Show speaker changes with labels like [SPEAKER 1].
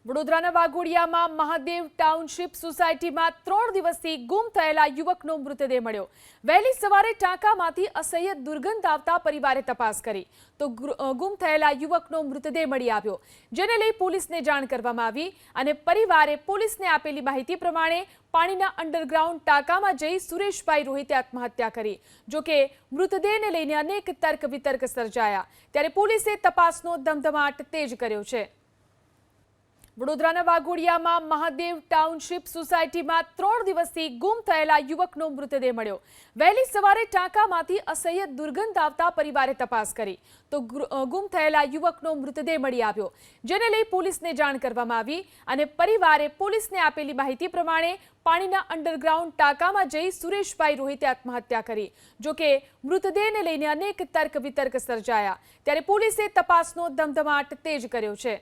[SPEAKER 1] વડોદરાના વાઘોડિયામાં મહાદેવ ટાઉનશીપ સોસાયટીમાં 3 દિવસથી ગુમ થયેલા યુવકનો મૃતદેહ મળ્યો। વહેલી સવારે ટાંકામાંથી અસહ્ય દુર્ગંધ આવતા પરિવારે તપાસ કરી તો ગુમ થયેલા યુવકનો મૃતદેહ મળી આવ્યો, જેને લઈ પોલીસને જાણ કરવામાં આવી અને પરિવારે પોલીસને આપેલી માહિતી પ્રમાણે પાણીના અંડરગ્રાઉન્ડ ટાંકામાં જઈ સુરેશભાઈ રોહિતે આત્મહત્યા કરી। જો કે મૃતદેહને લઈને અનેક તર્ક વિતર્ક સર્જાયા, ત્યારે પોલીસે તપાસનો ધમધમાટ તેજ કર્યો છે। વડોદરાના વાઘોડિયામાં મહાદેવ ટાઉનશીપ સોસાયટીમાં 3 દિવસથી ગુમ થયેલા યુવકનો મૃતદેહ મળ્યો। વહેલી સવારે ટાંકામાંથી અસહ્ય દુર્ગંધ આવતા પરિવારે તપાસ કરી તો ગુમ થયેલા યુવકનો મૃતદેહ મળી આવ્યો, જેને લઈ પોલીસને જાણ કરવામાં આવી અને પરિવારે પોલીસને આપેલી માહિતી પ્રમાણે પાણીના અંડરગ્રાઉન્ડ ટાંકામાં જઈ સુરેશભાઈ રોહિતે આત્મહત્યા કરી। જો કે મૃતદેહને લઈને અનેક તર્ક વિતર્ક સર્જાયા, ત્યારે પોલીસે તપાસનો ધમધમાટ તેજ કર્યો છે।